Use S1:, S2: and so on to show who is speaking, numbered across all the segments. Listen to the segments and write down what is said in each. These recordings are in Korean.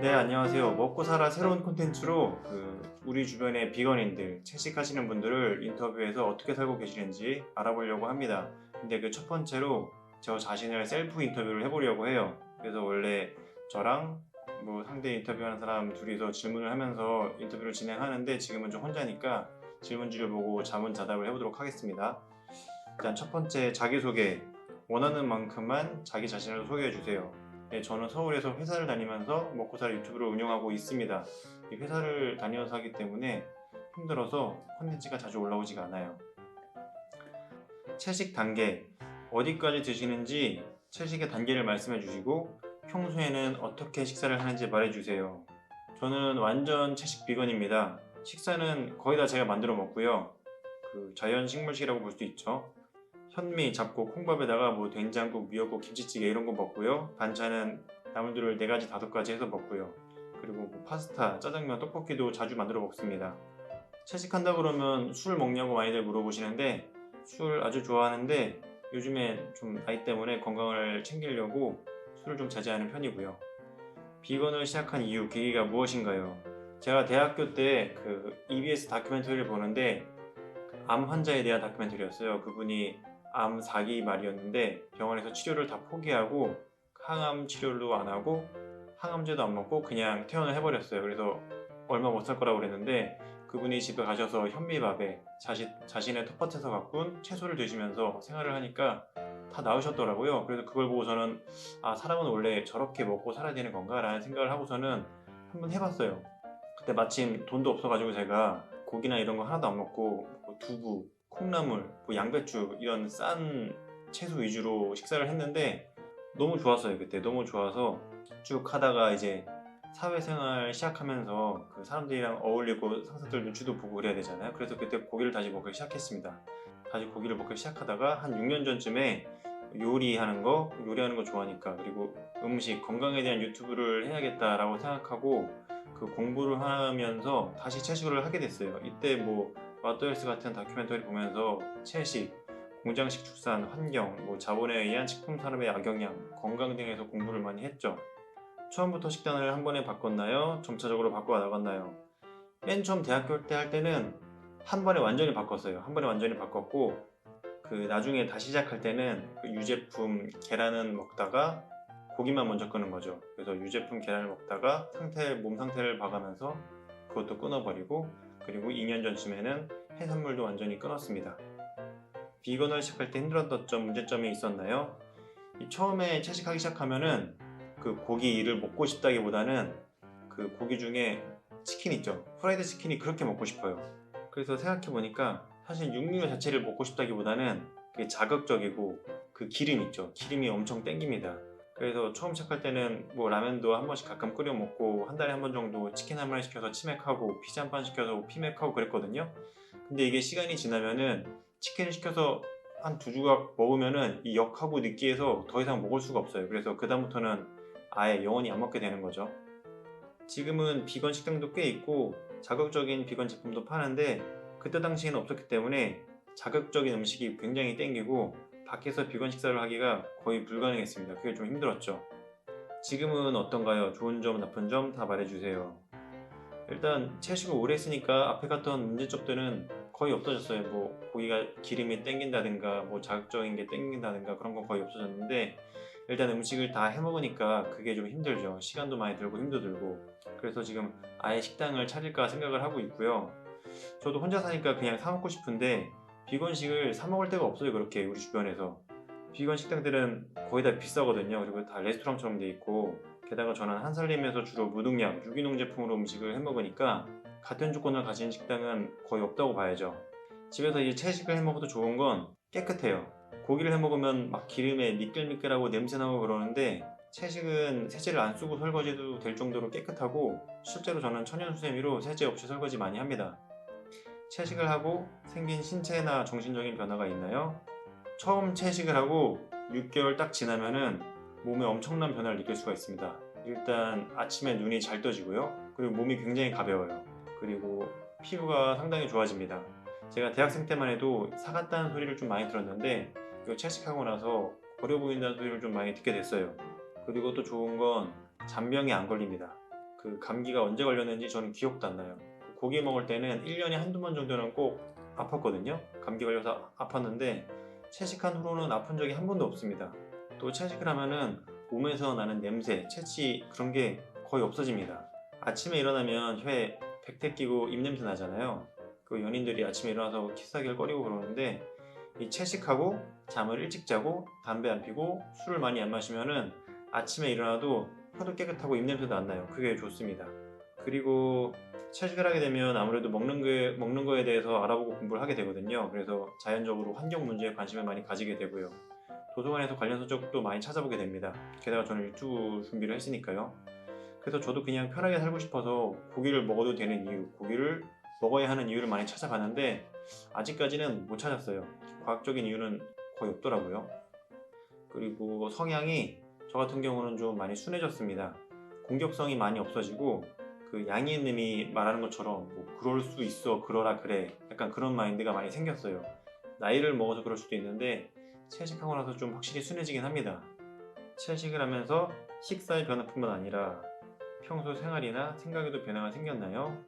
S1: 네, 안녕하세요. 먹고 살아 새로운 콘텐츠로 우리 주변의 비건인들, 채식하시는 분들을 인터뷰해서 어떻게 살고 계시는지 알아보려고 합니다. 근데 그 첫 번째로 저 자신을 셀프 인터뷰를 해보려고 해요. 그래서 원래 저랑 뭐 상대 인터뷰하는 사람 둘이서 질문을 하면서 인터뷰를 진행하는데 지금은 좀 혼자니까 질문지를 보고 자문자답을 해보도록 하겠습니다. 일단 첫 번째 자기소개. 원하는 만큼만 자기 자신을 소개해 주세요. 네, 저는 서울에서 회사를 다니면서 먹고살 유튜브를 운영하고 있습니다. 이 회사를 다니면서 하기 때문에 힘들어서 콘텐츠가 자주 올라오지가 않아요. 채식 단계. 어디까지 드시는지 채식의 단계를 말씀해 주시고 평소에는 어떻게 식사를 하는지 말해 주세요. 저는 완전 채식 비건입니다. 식사는 거의 다 제가 만들어 먹고요. 자연 식물식이라고 볼 수 있죠. 현미, 잡곡, 콩밥에다가 뭐 된장국, 미역국, 김치찌개 이런 거 먹고요. 반찬은 나물들을 4가지, 5가지 해서 먹고요. 그리고 뭐 파스타, 짜장면, 떡볶이도 자주 만들어 먹습니다. 채식한다 그러면 술 먹냐고 많이들 물어보시는데 술 아주 좋아하는데 요즘에 좀 나이 때문에 건강을 챙기려고 술을 좀 자제하는 편이고요. 비건을 시작한 이유, 계기가 무엇인가요? 제가 대학교 때 EBS 다큐멘터리를 보는데 암 환자에 대한 다큐멘터리였어요. 그분이 암 4기 말이었는데 병원에서 치료를 다 포기하고 항암 치료도 안 하고 항암제도 안 먹고 그냥 퇴원을 해버렸어요. 그래서 얼마 못 살 거라고 그랬는데 그분이 집에 가셔서 현미밥에 자신의 텃밭에서 가꾼 채소를 드시면서 생활을 하니까 다 나으셨더라고요. 그래서 그걸 보고 저는 사람은 원래 저렇게 먹고 살아야 되는 건가? 라는 생각을 하고서는 한번 해봤어요. 그때 마침 돈도 없어가지고 제가 고기나 이런 거 하나도 안 먹고 뭐 두부, 콩나물, 뭐 양배추 이런 싼 채소 위주로 식사를 했는데 너무 좋았어요. 그때 너무 좋아서 쭉 하다가 이제 사회생활 시작하면서 그 사람들이랑 어울리고 상사들 눈치도 보고 그래야 되잖아요. 그래서 그때 고기를 다시 먹기 시작했습니다. 다시 고기를 먹기 시작하다가 한 6년 전쯤에 요리하는 거 좋아하니까 그리고 음식, 건강에 대한 유튜브를 해야겠다라고 생각하고 공부를 하면서 다시 채식을 하게 됐어요. 이때 뭐 마더헬스 같은 다큐멘터리 보면서 채식, 공장식 축산, 환경, 뭐 자본에 의한 식품 산업의 악영향, 건강 등에서 공부를 많이 했죠. 처음부터 식단을 한 번에 바꿨나요? 점차적으로 바꿔 나갔나요? 맨 처음 대학교 때 할 때는 한 번에 완전히 바꿨어요. 한 번에 완전히 바꿨고 나중에 다시 시작할 때는 유제품 계란은 먹다가 고기만 먼저 끄는 거죠. 그래서 유제품 계란을 먹다가 몸 상태를 봐가면서 그것도 끊어버리고 그리고 2년 전쯤에는 해산물도 완전히 끊었습니다. 비건을 시작할 때 힘들었던 점, 문제점이 있었나요? 처음에 채식하기 시작하면은 고기를 먹고 싶다기보다는 고기 중에 치킨 있죠. 프라이드 치킨이 그렇게 먹고 싶어요. 그래서 생각해보니까 사실 육류 자체를 먹고 싶다기보다는 그게 자극적이고 기름 있죠. 기름이 엄청 땡깁니다. 그래서 처음 시작할 때는 뭐 라면도 한 번씩 가끔 끓여 먹고 한 달에 한 번 정도 치킨 한 마리 시켜서 치맥하고 피자 한 판 시켜서 피맥하고 그랬거든요. 근데 이게 시간이 지나면은 치킨을 시켜서 한 2조각 먹으면은 이 역하고 느끼해서 더 이상 먹을 수가 없어요. 그래서 그다음부터는 아예 영원히 안 먹게 되는 거죠. 지금은 비건 식당도 꽤 있고 자극적인 비건 제품도 파는데 그때 당시에는 없었기 때문에 자극적인 음식이 굉장히 땡기고 밖에서 비건 식사를 하기가 거의 불가능했습니다. 그게 좀 힘들었죠. 지금은 어떤가요? 좋은 점, 나쁜 점 다 말해주세요. 일단 채식을 오래 했으니까 앞에 갔던 문제점들은 거의 없어졌어요. 뭐 고기가 기름이 땡긴다든가 뭐 자극적인 게 땡긴다든가 그런 건 거의 없어졌는데 일단 음식을 다 해먹으니까 그게 좀 힘들죠. 시간도 많이 들고 힘도 들고 그래서 지금 아예 식당을 차릴까 생각을 하고 있고요. 저도 혼자 사니까 그냥 사 먹고 싶은데 비건식을 사 먹을 데가 없어요. 그렇게 우리 주변에서 비건 식당들은 거의 다 비싸거든요. 그리고 다 레스토랑처럼 돼 있고 게다가 저는 한살림에서 주로 무농약, 유기농 제품으로 음식을 해 먹으니까 같은 조건을 가진 식당은 거의 없다고 봐야죠. 집에서 이 채식을 해 먹어도 좋은 건 깨끗해요. 고기를 해 먹으면 막 기름에 미끌미끌하고 냄새나고 그러는데 채식은 세제를 안 쓰고 설거지도 될 정도로 깨끗하고 실제로 저는 천연수세미로 세제 없이 설거지 많이 합니다. 채식을 하고 생긴 신체나 정신적인 변화가 있나요? 처음 채식을 하고 6개월 딱 지나면은 몸에 엄청난 변화를 느낄 수가 있습니다. 일단 아침에 눈이 잘 떠지고요. 그리고 몸이 굉장히 가벼워요. 그리고 피부가 상당히 좋아집니다. 제가 대학생 때만 해도 사갔다는 소리를 좀 많이 들었는데 이거 채식하고 나서 어려 보인다는 소리를 좀 많이 듣게 됐어요. 그리고 또 좋은 건 잔병이 안 걸립니다. 그 감기가 언제 걸렸는지 저는 기억도 안 나요. 고기 먹을 때는 1년에 한두 번 정도는 꼭 아팠거든요. 감기 걸려서 아팠는데 채식한 후로는 아픈 적이 한 번도 없습니다. 또 채식을 하면은 몸에서 나는 냄새, 채취 그런 게 거의 없어집니다. 아침에 일어나면 혀에 백태 끼고 입냄새 나잖아요. 그 연인들이 아침에 일어나서 키스하기를 꺼리고 그러는데 이 채식하고 잠을 일찍 자고 담배 안 피고 술을 많이 안 마시면은 아침에 일어나도 혀도 깨끗하고 입냄새도 안 나요. 그게 좋습니다. 그리고 채식을 하게 되면 아무래도 먹는 거에 대해서 알아보고 공부를 하게 되거든요. 그래서 자연적으로 환경 문제에 관심을 많이 가지게 되고요. 도서관에서 관련 서적도 많이 찾아보게 됩니다. 게다가 저는 유튜브 준비를 했으니까요. 그래서 저도 그냥 편하게 살고 싶어서 고기를 먹어도 되는 이유, 고기를 먹어야 하는 이유를 많이 찾아봤는데 아직까지는 못 찾았어요. 과학적인 이유는 거의 없더라고요. 그리고 성향이 저 같은 경우는 좀 많이 순해졌습니다. 공격성이 많이 없어지고 그 양이님이 말하는 것처럼 뭐 그럴 수 있어, 그러라 그래, 약간 그런 마인드가 많이 생겼어요. 나이를 먹어서 그럴 수도 있는데 채식하고 나서 좀 확실히 순해지긴 합니다. 채식을 하면서 식사의 변화뿐만 아니라 평소 생활이나 생각에도 변화가 생겼나요?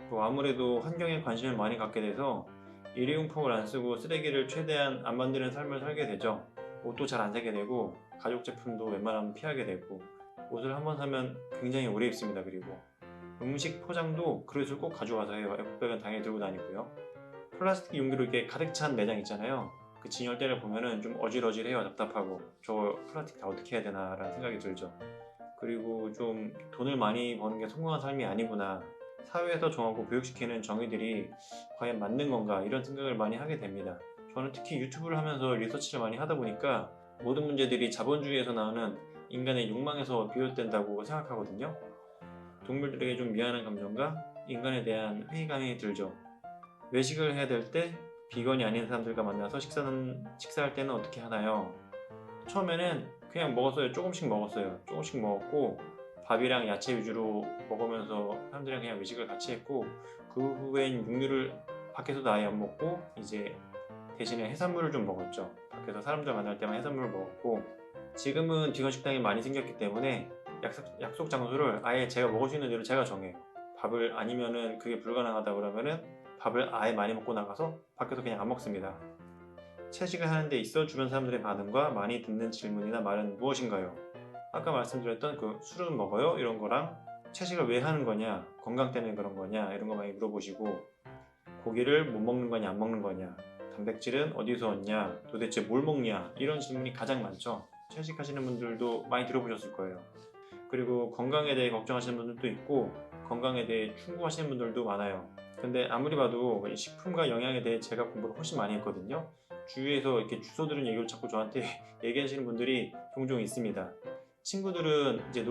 S1: 뭐 아무래도 환경에 관심을 많이 갖게 돼서 일회용품을 안 쓰고 쓰레기를 최대한 안 만드는 삶을 살게 되죠. 옷도 잘 안 사게 되고 가죽 제품도 웬만하면 피하게 되고 옷을 한번 사면 굉장히 오래 입습니다. 그리고 음식 포장도 그릇을 꼭 가져와서 해요. 에코백은 당연히 들고 다니고요. 플라스틱 용기로 이렇게 가득 찬 매장 있잖아요. 그 진열대를 보면은 좀 어질어질해요. 답답하고 저 플라스틱 다 어떻게 해야 되나 라는 생각이 들죠. 그리고 좀 돈을 많이 버는 게 성공한 삶이 아니구나, 사회에서 정하고 교육시키는 정의들이 과연 맞는 건가, 이런 생각을 많이 하게 됩니다. 저는 특히 유튜브를 하면서 리서치를 많이 하다 보니까 모든 문제들이 자본주의에서 나오는 인간의 욕망에서 비롯된다고 생각하거든요. 동물들에게 좀 미안한 감정과 인간에 대한 회의감이 들죠. 외식을 해야 될 때 비건이 아닌 사람들과 만나서 식사할 때는 어떻게 하나요? 처음에는 그냥 먹었어요. 조금씩 먹었어요. 조금씩 먹었고 밥이랑 야채 위주로 먹으면서 사람들이랑 그냥 외식을 같이 했고 그 후엔 육류를 밖에서도 아예 안 먹고 이제 대신에 해산물을 좀 먹었죠. 밖에서 사람들 만날 때만 해산물을 먹었고 지금은 비건 식당이 많이 생겼기 때문에 약속 장소를 아예 제가 먹을 수 있는 대로 제가 정해요. 밥을 아니면은 그게 불가능하다 그러면은 밥을 아예 많이 먹고 나가서 밖에서 그냥 안 먹습니다. 채식을 하는 데 있어 주변 사람들의 반응과 많이 듣는 질문이나 말은 무엇인가요? 아까 말씀드렸던 그 술은 먹어요? 이런 거랑 채식을 왜 하는 거냐, 건강 때문에 그런 거냐 이런 거 많이 물어보시고 고기를 못 먹는 거냐 안 먹는 거냐, 단백질은 어디서 얻냐, 도대체 뭘 먹냐, 이런 질문이 가장 많죠. 채식하시는 분들도 많이 들어보셨을 거예요. 그리고 건강에 대해 걱정하시는 분들도 있고 건강에 대해 충고하시는 분들도 많아요. 근데 아무리 봐도 이 식품과 영양에 대해 제가 공부를 훨씬 많이 했거든요. 주위에서 이렇게 주워 들은 얘기를 자꾸 저한테 얘기하시는 분들이 종종 있습니다. 친구들은 이제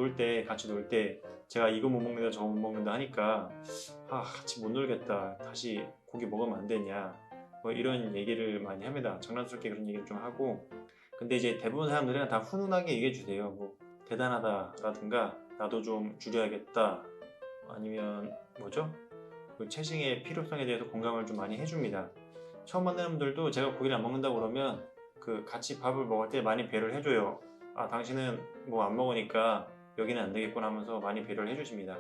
S1: 같이 놀 때 제가 이거 못 먹는다 저거 못 먹는다 하니까 같이 못 놀겠다, 다시 고기 먹으면 안 되냐, 뭐 이런 얘기를 많이 합니다. 장난스럽게 그런 얘기를 좀 하고. 근데 이제 대부분 사람들은 다 훈훈하게 얘기해 주세요. 뭐 대단하다라든가 나도 좀 줄여야겠다, 아니면 뭐죠? 그 채식의 필요성에 대해서 공감을 좀 많이 해줍니다. 처음 만나는 분들도 제가 고기를 안 먹는다고 그러면 그 같이 밥을 먹을 때 많이 배려를 해줘요. 당신은 뭐 안 먹으니까 여기는 안 되겠구나 하면서 많이 배려를 해주십니다.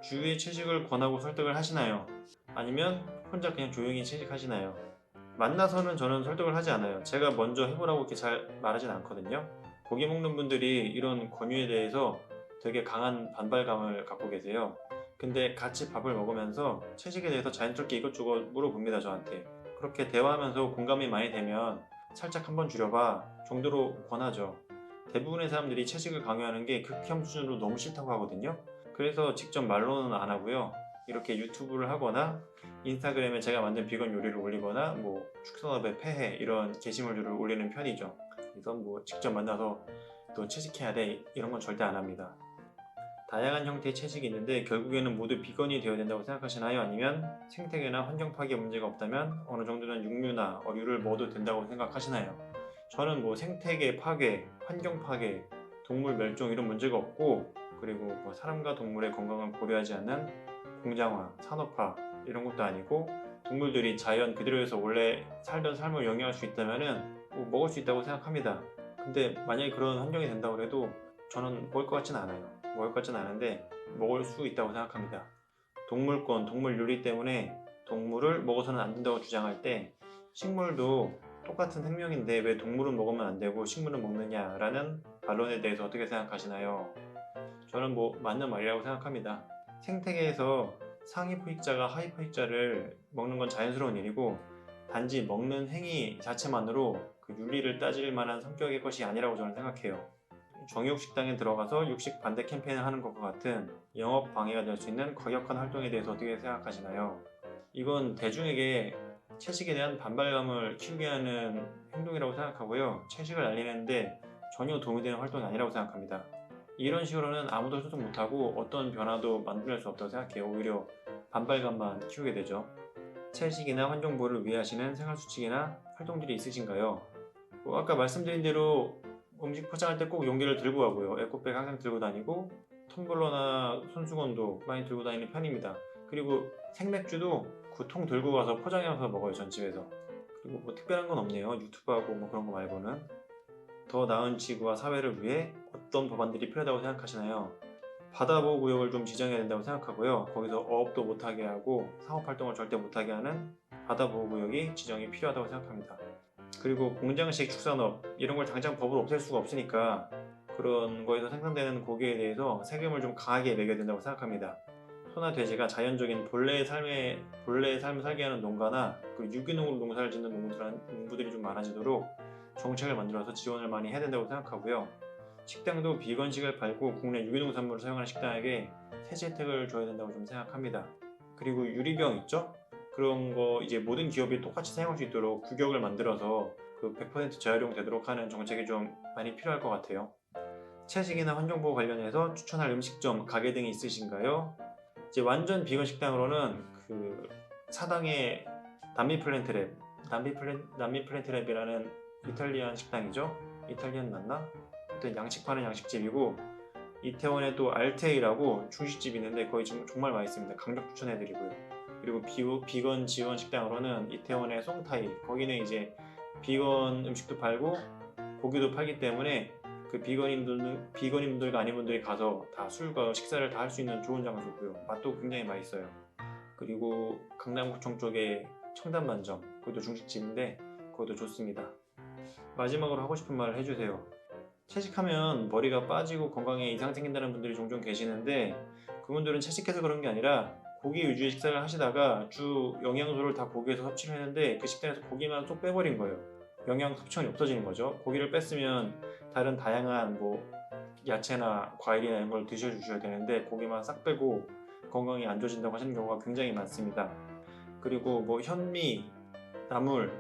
S1: 주위에 채식을 권하고 설득을 하시나요? 아니면 혼자 그냥 조용히 채식하시나요? 만나서는 저는 설득을 하지 않아요. 제가 먼저 해보라고 이렇게 잘 말하진 않거든요. 고기 먹는 분들이 이런 권유에 대해서 되게 강한 반발감을 갖고 계세요. 근데 같이 밥을 먹으면서 채식에 대해서 자연스럽게 이것저것 물어봅니다, 저한테. 그렇게 대화하면서 공감이 많이 되면 살짝 한번 줄여봐 정도로 권하죠. 대부분의 사람들이 채식을 강요하는 게 극혐 수준으로 너무 싫다고 하거든요. 그래서 직접 말로는 안 하고요. 이렇게 유튜브를 하거나 인스타그램에 제가 만든 비건 요리를 올리거나 뭐 축산업의 폐해 이런 게시물들을 올리는 편이죠. 그래서 뭐 직접 만나서 또 채식해야 돼 이런 건 절대 안 합니다. 다양한 형태의 채식이 있는데 결국에는 모두 비건이 되어야 된다고 생각하시나요? 아니면 생태계나 환경 파괴 문제가 없다면 어느 정도는 육류나 어류를 먹어도 된다고 생각하시나요? 저는 뭐 생태계 파괴, 환경 파괴, 동물 멸종 이런 문제가 없고, 그리고 뭐 사람과 동물의 건강을 고려하지 않는 공장화, 산업화 이런 것도 아니고 동물들이 자연 그대로에서 원래 살던 삶을 영위할 수 있다면은 뭐 먹을 수 있다고 생각합니다. 근데 만약에 그런 환경이 된다고 해도 저는 먹을 것 같지는 않아요. 먹을 것 같지는 않은데 먹을 수 있다고 생각합니다. 동물권, 동물 윤리 때문에 동물을 먹어서는 안 된다고 주장할 때 식물도 똑같은 생명인데 왜 동물은 먹으면 안 되고 식물은 먹느냐라는 반론에 대해서 어떻게 생각하시나요? 저는 맞는 말이라고 생각합니다. 생태계에서 상위 포획자가 하위 포획자를 먹는 건 자연스러운 일이고 단지 먹는 행위 자체만으로 그 윤리를 따질 만한 성격의 것이 아니라고 저는 생각해요. 정육 식당에 들어가서 육식 반대 캠페인을 하는 것과 같은 영업 방해가 될 수 있는 과격한 활동에 대해서 어떻게 생각하시나요? 이건 대중에게 채식에 대한 반발감을 키우게 하는 행동이라고 생각하고요. 채식을 알리는데 전혀 도움이 되는 활동이 아니라고 생각합니다. 이런 식으로는 아무도 소통 못하고 어떤 변화도 만들어낼 수 없다고 생각해요. 오히려 반발감만 키우게 되죠. 채식이나 환경보호를 위해 하시는 생활수칙이나 활동들이 있으신가요? 아까 말씀드린 대로 음식 포장할 때 꼭 용기를 들고 가고요. 에코백 항상 들고 다니고 텀블러나 손수건도 많이 들고 다니는 편입니다. 그리고 생맥주도 그 통 들고 가서 포장해서 먹어요. 전 집에서. 그리고 특별한 건 없네요. 유튜브하고 그런 거 말고는. 더 나은 지구와 사회를 위해 어떤 법안들이 필요하다고 생각하시나요? 바다보호구역을 좀 지정해야 된다고 생각하고요. 거기서 어업도 못하게 하고 상업활동을 절대 못하게 하는 바다보호구역이 지정이 필요하다고 생각합니다. 그리고 공장식 축산업 이런 걸 당장 법으로 없앨 수가 없으니까 그런 거에서 생산되는 고기에 대해서 세금을 좀 강하게 매겨야 된다고 생각합니다. 소나 돼지가 자연적인 본래의 삶을 살게 하는 농가나 유기농으로 농사를 짓는 농부들이 좀 많아지도록 정책을 만들어서 지원을 많이 해야 된다고 생각하고요. 식당도 비건식을 팔고 국내 유기농 산물을 사용하는 식당에게 세제 혜택을 줘야 된다고 좀 생각합니다. 그리고 유리병 있죠? 그런 거 이제 모든 기업이 똑같이 사용할 수 있도록 규격을 만들어서 100% 재활용 되도록 하는 정책이 좀 많이 필요할 것 같아요. 채식이나 환경보호 관련해서 추천할 음식점, 가게 등이 있으신가요? 이제 완전 비건 식당으로는 사당의 남미 플랜트랩이라는 이탈리안 식당이죠. 이탈리안 맞나? 하여튼 양식 파는 양식집이고 이태원에 또 알테이라고 중식집이 있는데 거기 지금 정말 맛있습니다. 강력 추천해드리고요. 그리고 비건 지원 식당으로는 이태원의 송타이 거기는 이제 비건 음식도 팔고 고기도 팔기 때문에 비건인분들과 아닌 분들이 가서 다 술과 식사를 다 할 수 있는 좋은 장소고요. 맛도 굉장히 맛있어요. 그리고 강남구청 쪽에 청담만점 그것도 중식집인데 그것도 좋습니다. 마지막으로 하고 싶은 말을 해주세요. 채식하면 머리가 빠지고 건강에 이상 생긴다는 분들이 종종 계시는데 그분들은 채식해서 그런 게 아니라 고기 위주의 식사를 하시다가 주 영양소를 다 고기에서 섭취를 했는데 그 식단에서 고기만 쏙 빼버린 거예요. 영양 섭취원이 없어지는 거죠. 고기를 뺐으면 다른 다양한 야채나 과일이나 이런 걸 드셔주셔야 되는데 고기만 싹 빼고 건강이 안 좋아진다고 하시는 경우가 굉장히 많습니다. 그리고 현미, 나물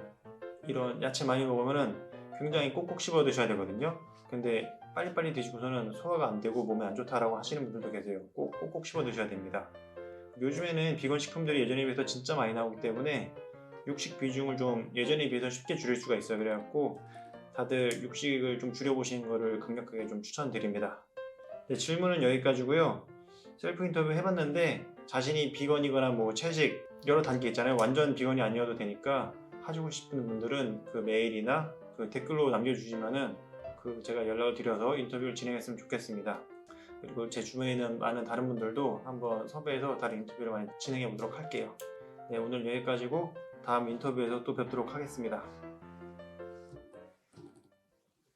S1: 이런 야채 많이 먹으면은 굉장히 꼭꼭 씹어 드셔야 되거든요. 근데 빨리빨리 드시고서는 소화가 안 되고 몸에 안 좋다라고 하시는 분들도 계세요. 꼭꼭 씹어 드셔야 됩니다. 요즘에는 비건 식품들이 예전에 비해서 진짜 많이 나오기 때문에 육식 비중을 좀 예전에 비해서 쉽게 줄일 수가 있어요. 그래갖고 다들 육식을 좀 줄여보시는 거를 강력하게 좀 추천드립니다. 네, 질문은 여기까지고요. 셀프 인터뷰 해봤는데 자신이 비건이거나 채식 여러 단계 있잖아요. 완전 비건이 아니어도 되니까 하시고 싶은 분들은 메일이나 댓글로 남겨주시면은 제가 연락을 드려서 인터뷰를 진행했으면 좋겠습니다. 그리고 제 주변에 있는 많은 다른 분들도 한번 섭외해서 다른 인터뷰를 많이 진행해 보도록 할게요. 네, 오늘 여기까지고 다음 인터뷰에서 또 뵙도록 하겠습니다.